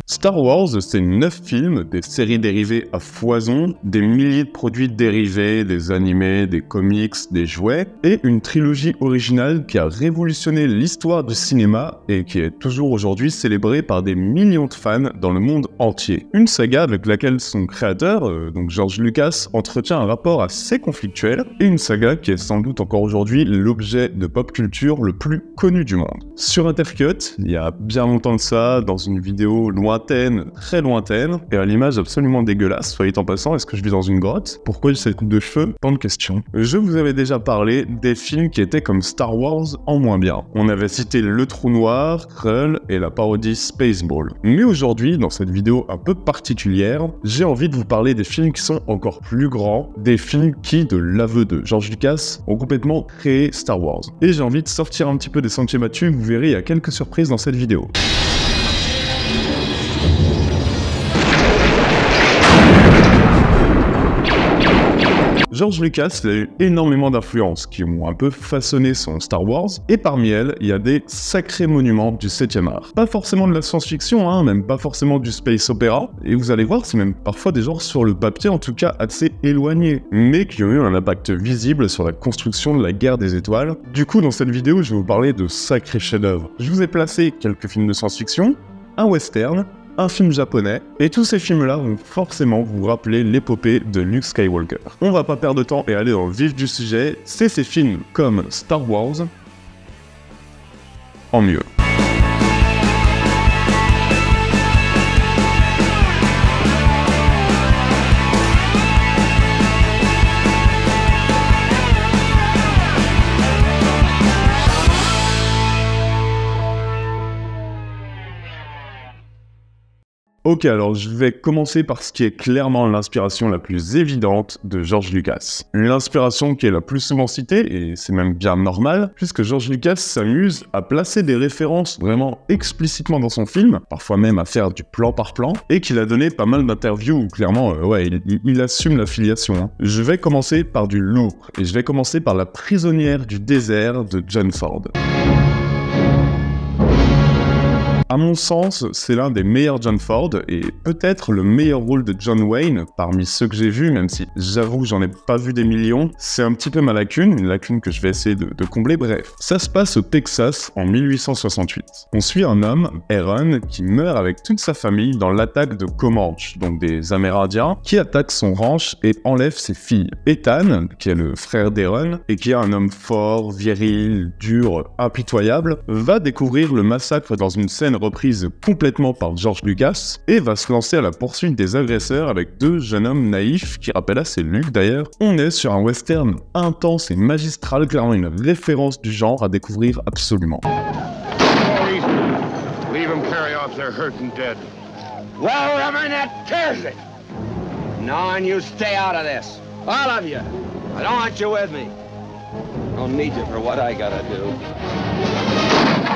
Star Wars, c'est 9 films, des séries dérivées à foison, des milliers de produits dérivés, des animés, des comics, des jouets, et une trilogie originale qui a révolutionné l'histoire du cinéma et qui est toujours aujourd'hui célébrée par des millions de fans dans le monde entier. Une saga avec laquelle son créateur, donc George Lucas, entretient un rapport assez conflictuel, et une saga qui est sans doute encore aujourd'hui l'objet de pop culture le plus connu du monde. Sur Intercut, il y a bien longtemps de ça, dans une vidéo lointaine, très lointaine, et à l'image absolument dégueulasse, soit en passant, est-ce que je vis dans une grotte? Pourquoi j'ai cette coupe de cheveux? Tant de questions. Je vous avais déjà parlé des films qui étaient comme Star Wars en moins bien. On avait cité Le Trou Noir, Krull et la parodie Spaceball. Mais aujourd'hui, dans cette vidéo un peu particulière, j'ai envie de vous parler des films qui sont encore plus grands, des films qui, de l'aveu de George Lucas, ont complètement créé Star Wars. Et j'ai envie de sortir un petit peu des sentiers battus, vous verrez, il y a quelques surprises dans cette vidéo. George Lucas a eu énormément d'influences qui ont un peu façonné son Star Wars, et parmi elles, il y a des sacrés monuments du 7e art. Pas forcément de la science-fiction, même pas forcément du space opéra, et vous allez voir, c'est même parfois des genres sur le papier, en tout cas assez éloignés, mais qui ont eu un impact visible sur la construction de la guerre des étoiles. Du coup, dans cette vidéo, je vais vous parler de sacrés chefs-d'œuvre. Je vous ai placé quelques films de science-fiction, un western, un film japonais, et tous ces films-là vont forcément vous rappeler l'épopée de Luke Skywalker. On va pas perdre de temps et aller dans le vif du sujet, c'est ces films comme Star Wars en mieux. Ok, alors je vais commencer par ce qui est clairement l'inspiration la plus évidente de George Lucas. L'inspiration qui est la plus souvent citée, et c'est même bien normal, puisque George Lucas s'amuse à placer des références vraiment explicitement dans son film, parfois même à faire du plan par plan, et qu'il a donné pas mal d'interviews où clairement, il assume l'affiliation. Je vais commencer par du lourd, et je vais commencer par La prisonnière du désert de John Ford. À mon sens, c'est l'un des meilleurs John Ford, et peut-être le meilleur rôle de John Wayne parmi ceux que j'ai vus, même si j'avoue que j'en ai pas vu des millions. C'est un petit peu ma lacune, une lacune que je vais essayer de combler. Bref, ça se passe au Texas en 1868. On suit un homme, Aaron, qui meurt avec toute sa famille dans l'attaque de Comanche, donc des Amérindiens, qui attaquent son ranch et enlèvent ses filles. Ethan, qui est le frère d'Aaron, et qui est un homme fort, viril, dur, impitoyable, va découvrir le massacre dans une scène reprise complètement par George Lucas, et va se lancer à la poursuite des agresseurs avec deux jeunes hommes naïfs qui rappellent assez Luke d'ailleurs. On est sur un western intense et magistral, clairement une référence du genre à découvrir absolument. Leave them carry off their hurt and dead. Well, Reverend, that tears it. No, and you stay out of this. All of you. I don't want you with me. I don't need you for what I gotta do.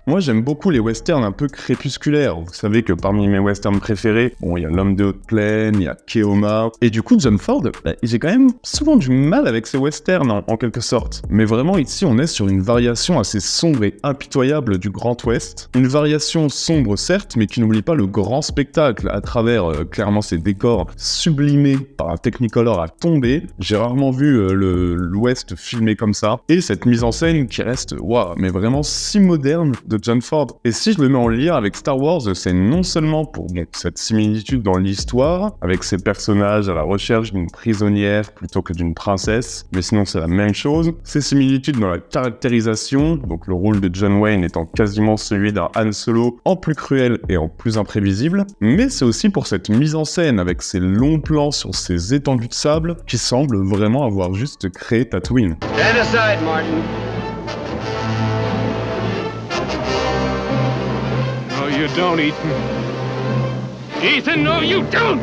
Moi j'aime beaucoup les westerns un peu crépusculaires. Vous savez que parmi mes westerns préférés, bon, il y a L'Homme de haute plaine, il y a Keoma, et du coup John Ford, j'ai quand même souvent du mal avec ces westerns en quelque sorte. Mais vraiment ici on est sur une variation assez sombre et impitoyable du Grand Ouest. Une variation sombre certes, mais qui n'oublie pas le grand spectacle à travers clairement ces décors sublimés par un Technicolor à tomber. J'ai rarement vu l'Ouest filmé comme ça, et cette mise en scène qui reste, waouh, mais vraiment si moderne de John Ford. Et si je le mets en lien avec Star Wars, c'est non seulement pour cette similitude dans l'histoire, avec ces personnages à la recherche d'une prisonnière plutôt que d'une princesse, mais sinon c'est la même chose, ces similitudes dans la caractérisation, donc le rôle de John Wayne étant quasiment celui d'un Han Solo en plus cruel et en plus imprévisible, mais c'est aussi pour cette mise en scène avec ces longs plans sur ces étendues de sable qui semblent vraiment avoir juste créé Tatooine. Stand aside, Martin. No, you don't, Ethan. Ethan, no, you don't!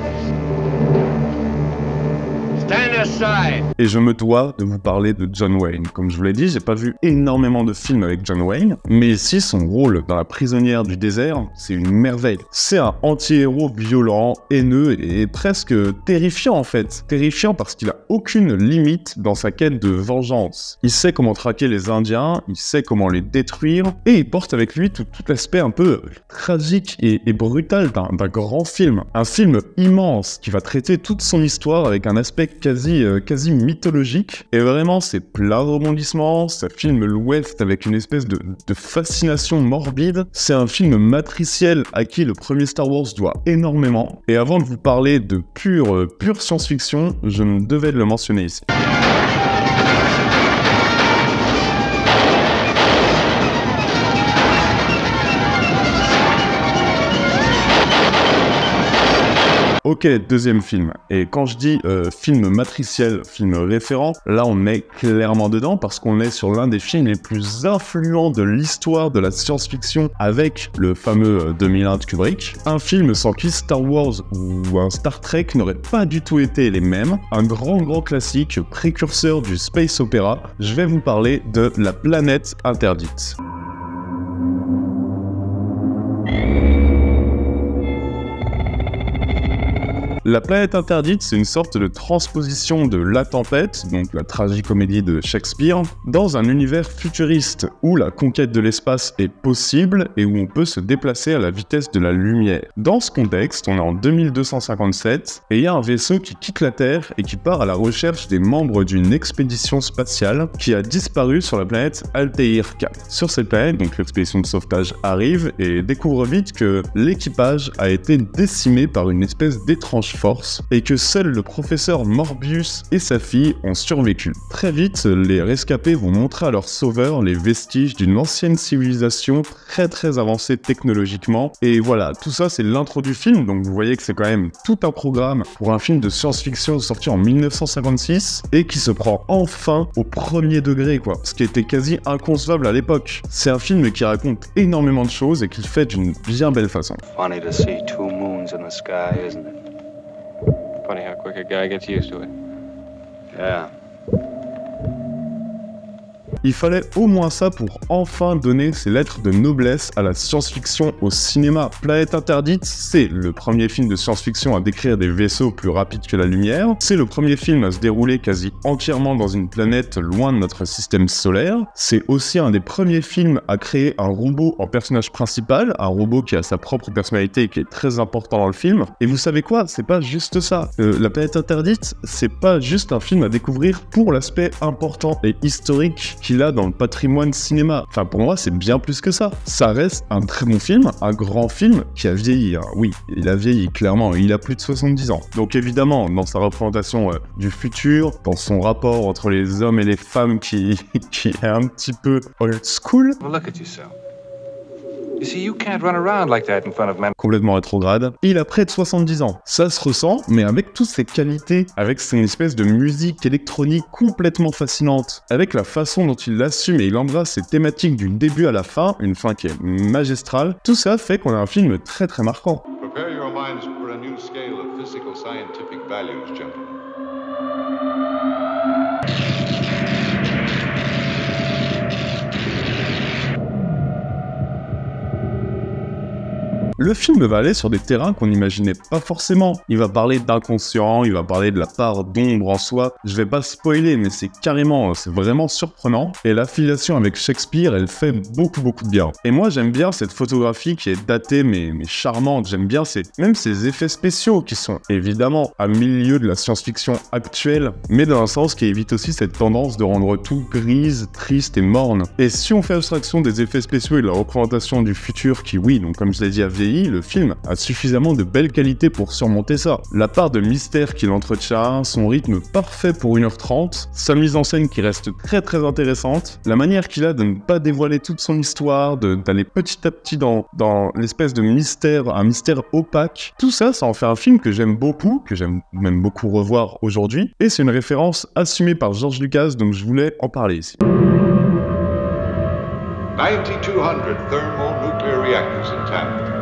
Stand aside. Et je me dois de vous parler de John Wayne. Comme je vous l'ai dit, j'ai pas vu énormément de films avec John Wayne, mais ici, son rôle dans La prisonnière du désert, c'est une merveille. C'est un anti-héros violent, haineux et presque terrifiant en fait. Terrifiant parce qu'il a aucune limite dans sa quête de vengeance. Il sait comment traquer les Indiens, il sait comment les détruire, et il porte avec lui tout l'aspect un peu tragique et brutal d'un grand film. Un film immense qui va traiter toute son histoire avec un aspect quasi mythologique. Et vraiment, c'est plein de rebondissements, ça filme l'Ouest avec une espèce de fascination morbide. C'est un film matriciel à qui le premier Star Wars doit énormément. Et avant de vous parler de pure science-fiction, je me devais de le mentionner ici. Ok, deuxième film. Et quand je dis film matriciel, film référent, là on est clairement dedans parce qu'on est sur l'un des films les plus influents de l'histoire de la science-fiction avec le fameux 2001 de Kubrick. Un film sans qui Star Wars ou un Star Trek n'auraient pas du tout été les mêmes. Un grand classique, précurseur du space opéra. Je vais vous parler de La planète interdite. La planète interdite, c'est une sorte de transposition de La Tempête, donc la tragicomédie de Shakespeare, dans un univers futuriste où la conquête de l'espace est possible et où on peut se déplacer à la vitesse de la lumière. Dans ce contexte, on est en 2257 et il y a un vaisseau qui quitte la Terre et qui part à la recherche des membres d'une expédition spatiale qui a disparu sur la planète Altair 4. Sur cette planète, donc l'expédition de sauvetage arrive et découvre vite que l'équipage a été décimé par une espèce d'étrange force et que seul le professeur Morbius et sa fille ont survécu. Très vite, les rescapés vont montrer à leurs sauveurs les vestiges d'une ancienne civilisation très avancée technologiquement. Et voilà, tout ça c'est l'intro du film, donc vous voyez que c'est quand même tout un programme pour un film de science-fiction sorti en 1956 et qui se prend enfin au premier degré quoi, ce qui était quasi inconcevable à l'époque. C'est un film qui raconte énormément de choses et qui le fait d'une bien belle façon. Funny to see two moons in the sky, isn't it? Funny how quick a guy gets used to it. Yeah. Il fallait au moins ça pour enfin donner ses lettres de noblesse à la science-fiction au cinéma. Planète interdite, c'est le premier film de science-fiction à décrire des vaisseaux plus rapides que la lumière. C'est le premier film à se dérouler quasi entièrement dans une planète loin de notre système solaire. C'est aussi un des premiers films à créer un robot en personnage principal, un robot qui a sa propre personnalité et qui est très important dans le film. Et vous savez quoi? C'est pas juste ça. La planète interdite, c'est pas juste un film à découvrir pour l'aspect important et historique qu'il a dans le patrimoine cinéma. Enfin, pour moi, c'est bien plus que ça. Ça reste un très bon film, un grand film qui a vieilli. Hein. Oui, il a vieilli, clairement. Il a plus de 70 ans. Donc évidemment, dans sa représentation du futur, dans son rapport entre les hommes et les femmes qui est un petit peu old school. Well, look at yourself. You see, you can't run around like that in front of men. Complètement rétrograde. Il a près de 70 ans. Ça se ressent, mais avec toutes ses qualités, avec son espèce de musique électronique complètement fascinante, avec la façon dont il l'assume et il embrasse ses thématiques du début à la fin, une fin qui est magistrale, tout ça fait qu'on a un film très marquant. Prepare your minds for a new scale of physical scientific values, gentlemen. Le film va aller sur des terrains qu'on n'imaginait pas forcément. Il va parler d'inconscient, il va parler de la part d'ombre en soi. Je vais pas spoiler, mais c'est vraiment surprenant. Et l'affiliation avec Shakespeare, elle fait beaucoup de bien. Et moi, j'aime bien cette photographie qui est datée mais charmante. J'aime bien même ces effets spéciaux qui sont évidemment à milieu de la science-fiction actuelle, mais dans un sens qui évite aussi cette tendance de rendre tout grise, triste et morne. Et si on fait abstraction des effets spéciaux et de la représentation du futur qui, oui, donc comme je l'ai dit, a vieilli, le film a suffisamment de belle qualité pour surmonter ça. La part de mystère qu'il entretient, son rythme parfait pour 1h30, sa mise en scène qui reste très intéressante, la manière qu'il a de ne pas dévoiler toute son histoire, d'aller petit à petit dans l'espèce de mystère, un mystère opaque, tout ça, ça en fait un film que j'aime beaucoup, que j'aime même beaucoup revoir aujourd'hui, et c'est une référence assumée par George Lucas, donc je voulais en parler ici. 9200 thermonuclear reactors intact.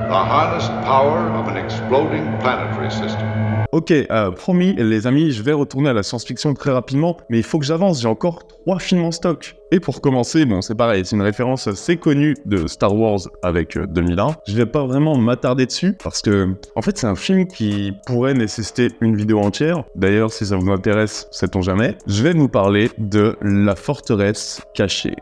The harnessed power of an exploding planetary system. Ok, promis les amis, je vais retourner à la science-fiction très rapidement, mais il faut que j'avance, j'ai encore 3 films en stock. Et pour commencer, bon c'est pareil, c'est une référence assez connue de Star Wars avec 2001. Je vais pas vraiment m'attarder dessus, parce que en fait c'est un film qui pourrait nécessiter une vidéo entière. D'ailleurs si ça vous intéresse, sait-on jamais. Je vais vous parler de La Forteresse Cachée.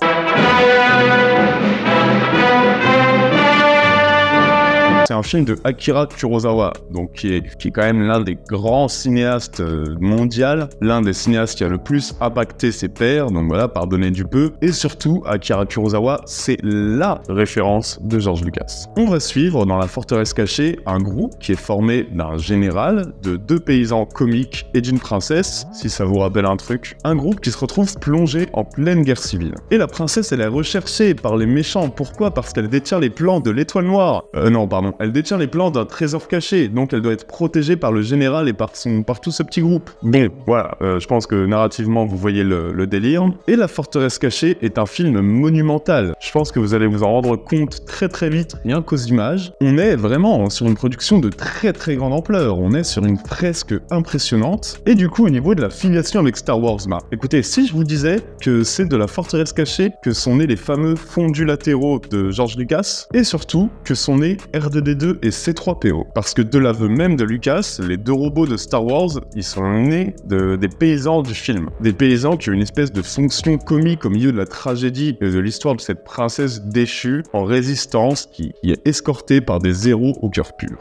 C'est un film de Akira Kurosawa, donc qui est quand même l'un des grands cinéastes mondiaux, l'un des cinéastes qui a le plus impacté ses pairs, donc voilà, pardonnez du peu. Et surtout, Akira Kurosawa, c'est LA référence de George Lucas. On va suivre dans La Forteresse Cachée un groupe qui est formé d'un général, de 2 paysans comiques et d'une princesse, si ça vous rappelle un truc. Un groupe qui se retrouve plongé en pleine guerre civile. Et la princesse, elle est recherchée par les méchants. Pourquoi? Parce qu'elle détient les plans de l'Étoile Noire. Non, pardon. Elle détient les plans d'un trésor caché, donc elle doit être protégée par le général et par tout ce petit groupe. Bon, voilà, je pense que narrativement vous voyez le délire. Et La Forteresse Cachée est un film monumental. Je pense que vous allez vous en rendre compte très vite, rien qu'aux images. On est vraiment sur une production de très grande ampleur, on est sur une fresque impressionnante. Et du coup, au niveau de la filiation avec Star Wars, écoutez, si je vous disais que c'est de La Forteresse Cachée que sont nés les fameux fondus latéraux de George Lucas, et surtout que sont nés R2D2 et C3PO. Parce que de l'aveu même de Lucas, les 2 robots de Star Wars, ils sont nés des paysans du film. Des paysans qui ont une espèce de fonction comique au milieu de la tragédie et de l'histoire de cette princesse déchue en résistance qui est escortée par des héros au cœur pur.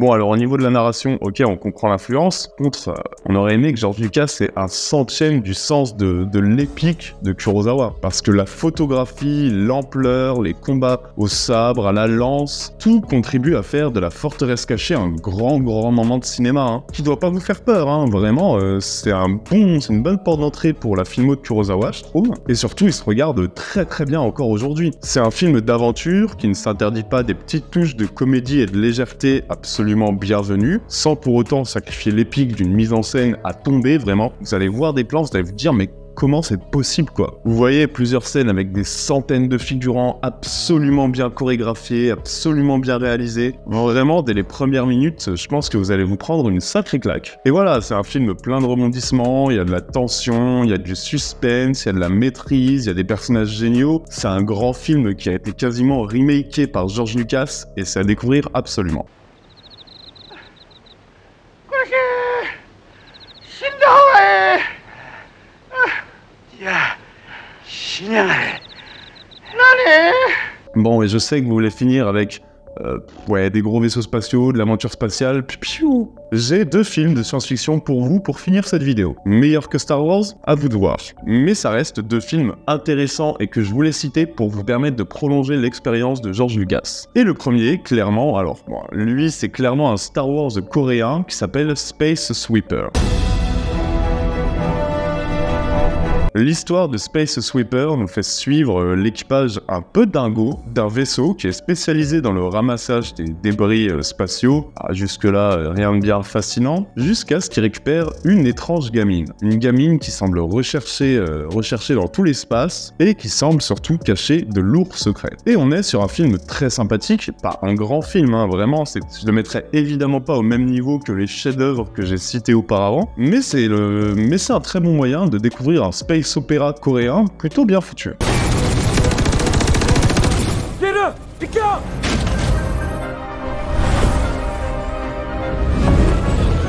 Bon alors au niveau de la narration, ok on comprend l'influence, contre on aurait aimé que George Lucas ait un centième du sens de l'épique de Kurosawa, parce que la photographie, l'ampleur, les combats au sabre, à la lance, tout contribue à faire de La Forteresse Cachée un grand moment de cinéma, qui doit pas vous faire peur, vraiment, c'est une bonne porte d'entrée pour la filmo de Kurosawa je trouve, et surtout il se regarde très bien encore aujourd'hui. C'est un film d'aventure qui ne s'interdit pas des petites touches de comédie et de légèreté absolument bienvenue, sans pour autant sacrifier l'épique d'une mise en scène à tomber, vraiment. Vous allez voir des plans, vous allez vous dire, mais comment c'est possible, quoi? Vous voyez plusieurs scènes avec des centaines de figurants absolument bien chorégraphiés, absolument bien réalisés. Vraiment, dès les premières minutes, je pense que vous allez vous prendre une sacrée claque. Et voilà, c'est un film plein de rebondissements, il y a de la tension, il y a du suspense, il y a de la maîtrise, il y a des personnages géniaux. C'est un grand film qui a été quasiment remaké par George Lucas, et c'est à découvrir absolument. Bon, et je sais que vous voulez finir avec des gros vaisseaux spatiaux, de l'aventure spatiale, piou. J'ai 2 films de science-fiction pour vous pour finir cette vidéo. Meilleur que Star Wars, à vous de voir. Mais ça reste 2 films intéressants et que je voulais citer pour vous permettre de prolonger l'expérience de George Lucas. Et le premier, clairement, alors, bon, lui c'est clairement un Star Wars coréen qui s'appelle Space Sweeper. L'histoire de Space Sweeper nous fait suivre l'équipage un peu dingo d'un vaisseau qui est spécialisé dans le ramassage des débris spatiaux. Jusque-là, rien de bien fascinant, jusqu'à ce qu'il récupère une étrange gamine. Une gamine qui semble recherchée dans tout l'espace et qui semble surtout cacher de lourds secrets. Et on est sur un film très sympathique, pas un grand film, vraiment, je le mettrais évidemment pas au même niveau que les chefs-d'œuvre que j'ai cités auparavant, mais c'est un très bon moyen de découvrir un space opéra coréen plutôt bien foutu.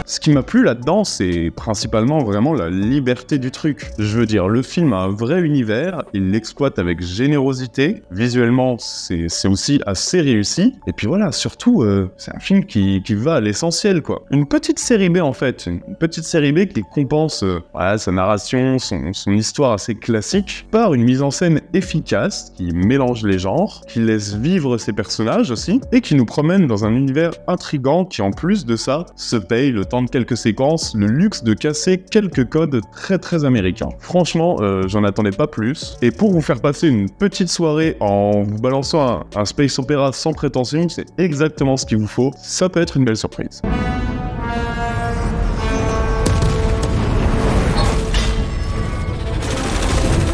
Ce qui m'a plu là-dedans, c'est principalement vraiment la liberté du truc. Je veux dire, le film a un vrai univers, il l'exploite avec générosité, visuellement c'est aussi assez réussi, et puis voilà, surtout, c'est un film qui va à l'essentiel, quoi. Une petite série B en fait, une petite série B qui compense sa narration, son histoire assez classique, par une mise en scène efficace, qui mélange les genres, qui laisse vivre ses personnages aussi, et qui nous promène dans un univers intrigant qui en plus de ça, se paye le temps de quelques séquences le luxe de casser quelques codes très américains. Franchement, j'en attendais pas plus. Et pour vous faire passer une petite soirée en vous balançant un space opéra sans prétention, c'est exactement ce qu'il vous faut. Ça peut être une belle surprise.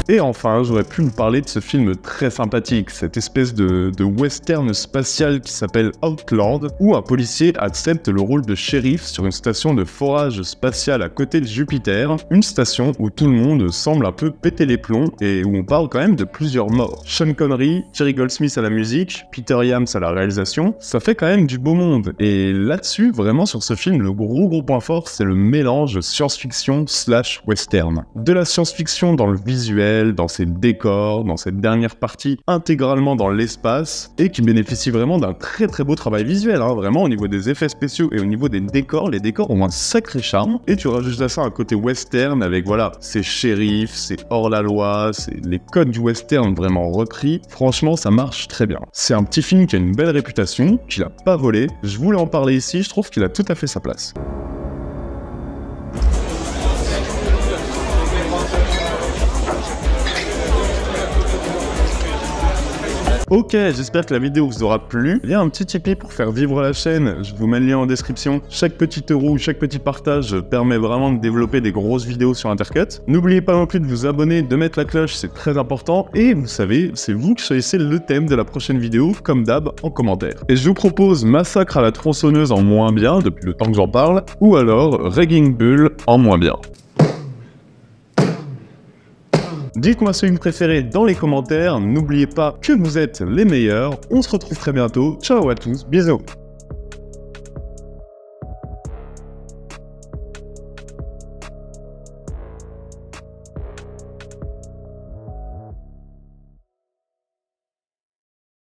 Et enfin, j'aurais pu vous parler de ce film très sympathique, cette espèce de western spatial qui s'appelle Outland, où un policier accepte le rôle de shérif sur une station de forage spatial à côté de Jupiter, une station où tout le monde semble un peu péter les plombs et où on parle quand même de plusieurs morts. Sean Connery, Jerry Goldsmith à la musique, Peter Iams à la réalisation, ça fait quand même du beau monde. Et là-dessus, vraiment sur ce film, le gros point fort, c'est le mélange science-fiction / western. De la science-fiction dans le visuel, dans ses décors, dans cette dernière partie intégralement dans l'espace et qui bénéficie vraiment d'un très beau travail visuel, hein. Vraiment au niveau des effets spéciaux et au niveau des décors, les décors ont un sacré charme et tu rajoutes à ça un côté western avec voilà, c'est shérif, c'est hors la loi, c'est les codes du western vraiment repris. Franchement, ça marche très bien. C'est un petit film qui a une belle réputation, qu'il a pas volé. Je voulais en parler ici, je trouve qu'il a tout à fait sa place. Ok, j'espère que la vidéo vous aura plu. Il y a un petit Tipeee pour faire vivre la chaîne, je vous mets le lien en description. Chaque petit euro ou chaque petit partage permet vraiment de développer des grosses vidéos sur Intercut. N'oubliez pas non plus de vous abonner, de mettre la cloche, c'est très important. Et vous savez, c'est vous qui choisissez le thème de la prochaine vidéo, comme d'hab, en commentaire. Et je vous propose Massacre à la tronçonneuse en moins bien, depuis le temps que j'en parle, ou alors Raging Bull en moins bien. Dites-moi ce que vous préférez dans les commentaires, n'oubliez pas que vous êtes les meilleurs, on se retrouve très bientôt, ciao à tous, bisous.